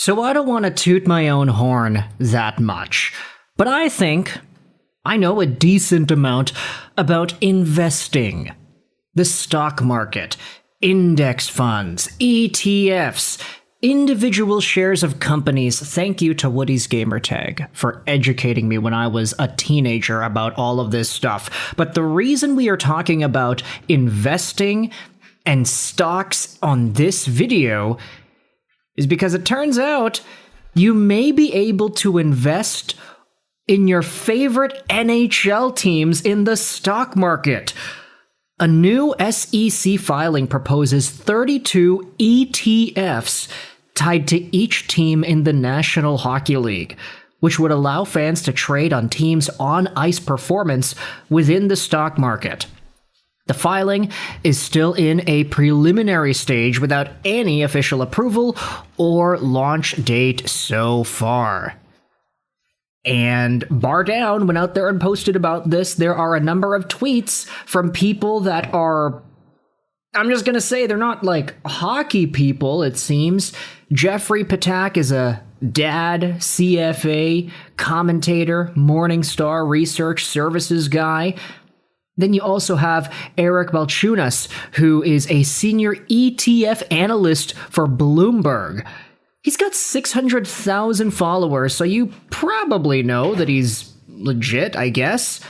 So I don't want to toot my own horn that much, but I think I know a decent amount about investing. The stock market, index funds, ETFs, individual shares of companies. Thank you to Woody's Gamertag for educating me when I was a teenager about all of this stuff. But the reason we are talking about investing and stocks on this video is because it turns out you may be able to invest in your favorite NHL teams in the stock market. A new SEC filing proposes 32 ETFs tied to each team in the National Hockey League, which would allow fans to trade on teams' on-ice performance within the stock market. The filing is still in a preliminary stage without any official approval or launch date so far. And Bar Down went out there and posted about this. There are a number of tweets from people that are, I'm just going to say, they're not like hockey people, it seems. Jeffrey Patak is a dad, CFA, commentator, Morningstar Research Services guy. Then you also have Eric Balchunas, who is a senior ETF analyst for Bloomberg. He's got 600,000 followers, so you probably know that he's legit, I guess.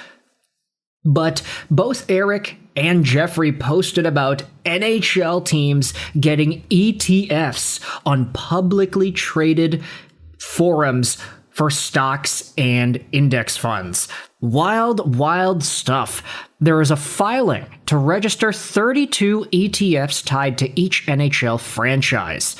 But both Eric and Jeffrey posted about NHL teams getting ETFs on publicly traded forums for stocks and index funds. Wild, wild stuff. There is a filing to register 32 ETFs tied to each NHL franchise.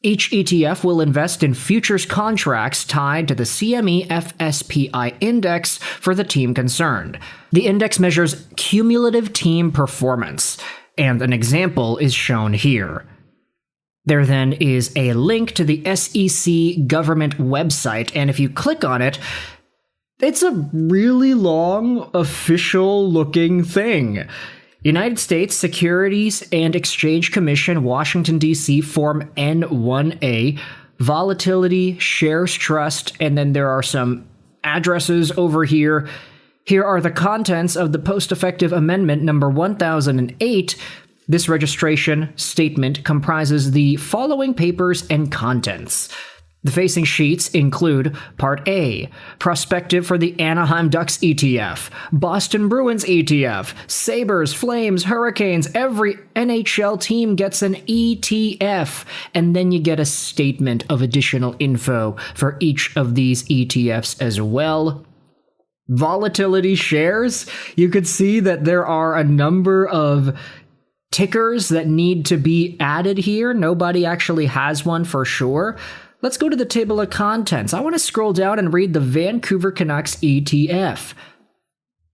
Each ETF will invest in futures contracts tied to the CME FSPI index for the team concerned. The index measures cumulative team performance, and an example is shown here. There then is a link to the SEC government website, and if you click on it, it's a really long, official-looking thing. United States Securities and Exchange Commission, Washington, D.C., Form N1A, Volatility, Shares Trust, and then there are some addresses over here. Here are the contents of the post-effective amendment number 1008. This registration statement comprises the following papers and contents. The facing sheets include Part A, prospective for the Anaheim Ducks ETF, Boston Bruins ETF, Sabres, Flames, Hurricanes, every NHL team gets an ETF, and then you get a statement of additional info for each of these ETFs as well. Volatility shares, you could see that there are a number of tickers that need to be added here. Nobody actually has one for sure. Let's go to the table of contents. I want to scroll down and read the Vancouver Canucks ETF.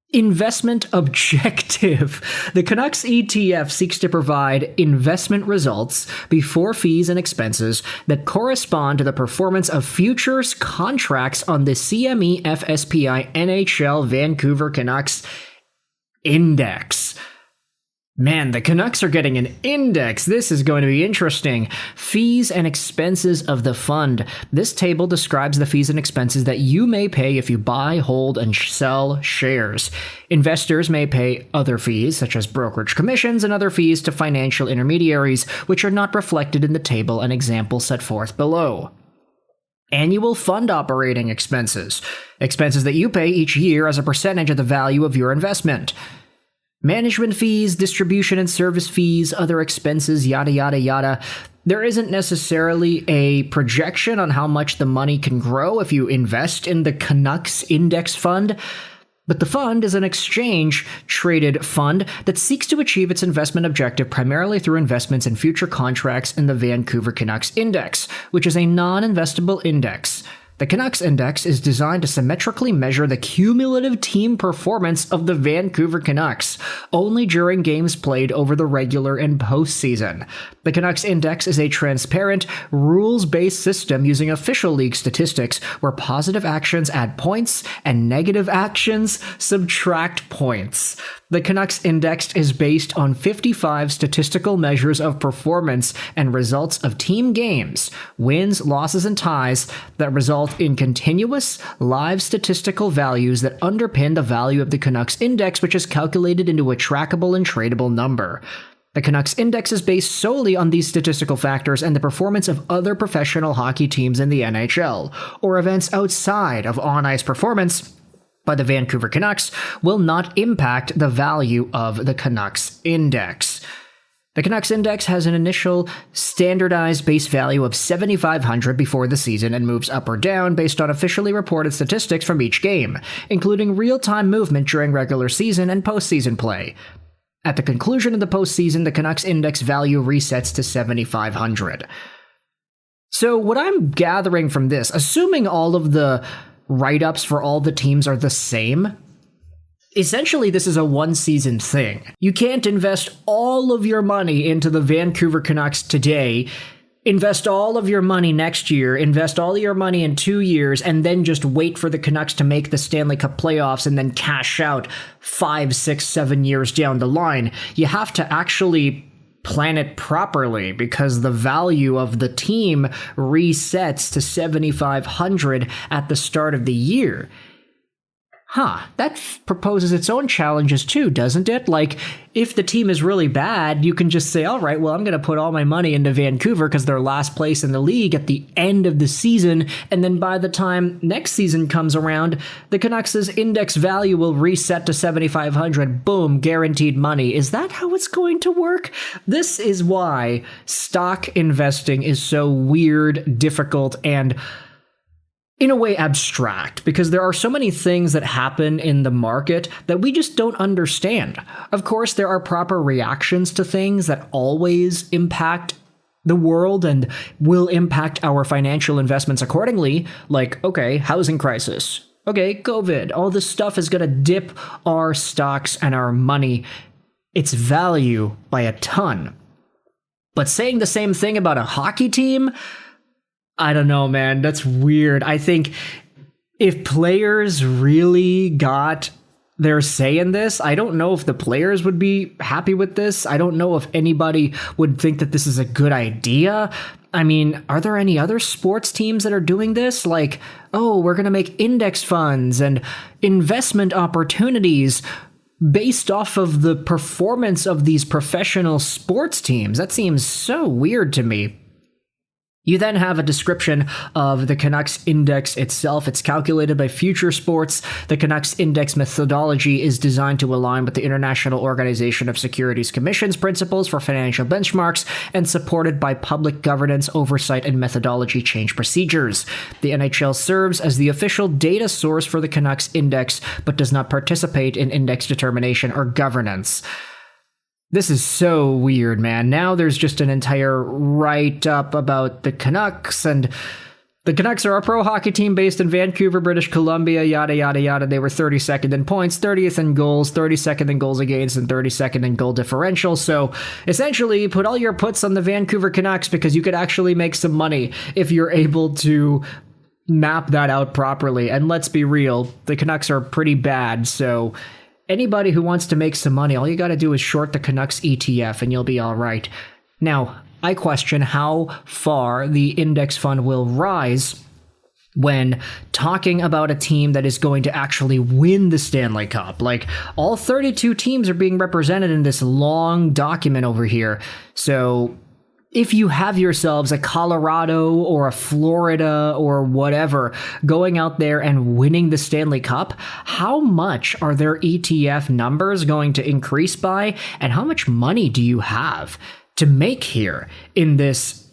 Investment objective. The Canucks ETF seeks to provide investment results before fees and expenses that correspond to the performance of futures contracts on the CME FSPI NHL Vancouver Canucks Index. Man, the Canucks are getting an index. This is going to be interesting. Fees and expenses of the fund. This table describes the fees and expenses that you may pay if you buy, hold, and sell shares. Investors may pay other fees, such as brokerage commissions and other fees to financial intermediaries, which are not reflected in the table and example set forth below. Annual fund operating expenses. Expenses that you pay each year as a percentage of the value of your investment. Management fees, distribution and service fees, other expenses, yada, yada, yada. There isn't necessarily a projection on how much the money can grow if you invest in the Canucks Index Fund, but the fund is an exchange-traded fund that seeks to achieve its investment objective primarily through investments in future contracts in the Vancouver Canucks Index, which is a non-investable index. The Canucks Index is designed to symmetrically measure the cumulative team performance of the Vancouver Canucks, only during games played over the regular and postseason. The Canucks Index is a transparent, rules-based system using official league statistics where positive actions add points and negative actions subtract points. The Canucks Index is based on 55 statistical measures of performance and results of team games, wins, losses, and ties that result in continuous, live statistical values that underpin the value of the Canucks Index, which is calculated into a trackable and tradable number. The Canucks Index is based solely on these statistical factors and the performance of other professional hockey teams in the NHL, or events outside of on-ice performance by the Vancouver Canucks will not impact the value of the Canucks Index. The Canucks Index has an initial standardized base value of 7,500 before the season and moves up or down based on officially reported statistics from each game, including real-time movement during regular season and postseason play. At the conclusion of the postseason, the Canucks Index value resets to 7,500. So what I'm gathering from this, assuming all of the write-ups for all the teams are the same, essentially this is a one-season thing. You can't invest all of your money into the Vancouver Canucks today, invest all of your money next year, invest all of your money in 2 years, and then just wait for the Canucks to make the Stanley Cup playoffs and then cash out 5, 6, 7 years down the line. You have to actually plan it properly because the value of the team resets to 7,500 at the start of the year. That proposes its own challenges too, doesn't it? Like, if the team is really bad, you can just say, all right, well, I'm going to put all my money into Vancouver because they're last place in the league at the end of the season, and then by the time next season comes around, the Canucks' index value will reset to 7,500. Boom, guaranteed money. Is that how it's going to work? This is why stock investing is so weird, difficult, and in a way abstract, because there are so many things that happen in the market that we just don't understand. Of course, there are proper reactions to things that always impact the world and will impact our financial investments accordingly, like, okay, housing crisis, okay, COVID, all this stuff is going to dip our stocks and our money, its value by a ton. But saying the same thing about a hockey team, I don't know, man. That's weird. I think if players really got their say in this, I don't know if the players would be happy with this. I don't know if anybody would think that this is a good idea. I mean, are there any other sports teams that are doing this? Like, oh, we're going to make index funds and investment opportunities based off of the performance of these professional sports teams. That seems so weird to me. You then have a description of the Canucks Index itself. It's calculated by Future Sports. The Canucks Index methodology is designed to align with the International Organization of Securities Commission's principles for financial benchmarks and supported by public governance, oversight, and methodology change procedures. The NHL serves as the official data source for the Canucks Index, but does not participate in index determination or governance. This is so weird, man. Now there's just an entire write-up about the Canucks, and the Canucks are a pro hockey team based in Vancouver, British Columbia, yada, yada, yada. They were 32nd in points, 30th in goals, 32nd in goals against, and 32nd in goal differential. So essentially, put all your puts on the Vancouver Canucks because you could actually make some money if you're able to map that out properly. And let's be real, the Canucks are pretty bad, so anybody who wants to make some money, all you got to do is short the Canucks ETF and you'll be all right. Now, I question how far the index fund will rise when talking about a team that is going to actually win the Stanley Cup. Like, all 32 teams are being represented in this long document over here. So if you have yourselves a Colorado or a Florida or whatever going out there and winning the Stanley Cup, how much are their ETF numbers going to increase by? And how much money do you have to make here in this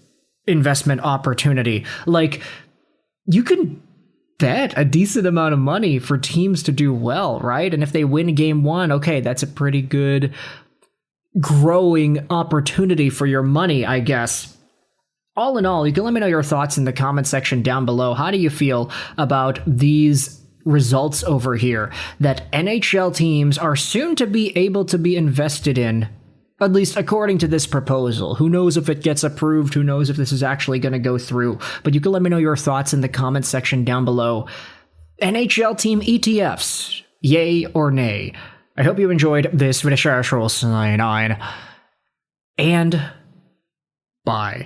investment opportunity? Like, you can bet a decent amount of money for teams to do well, right? And if they win game one, okay, that's a pretty good growing opportunity for your money, I guess. all in all, you can let me know your thoughts in the comment section down below. How do you feel about these results over here that NHL teams are soon to be able to be invested in, at least according to this proposal? Who knows if it gets approved? Who knows if this is actually going to go through? But you can let me know your thoughts in the comment section down below. NHL team ETFs, yay or nay? I hope you enjoyed this video, and bye.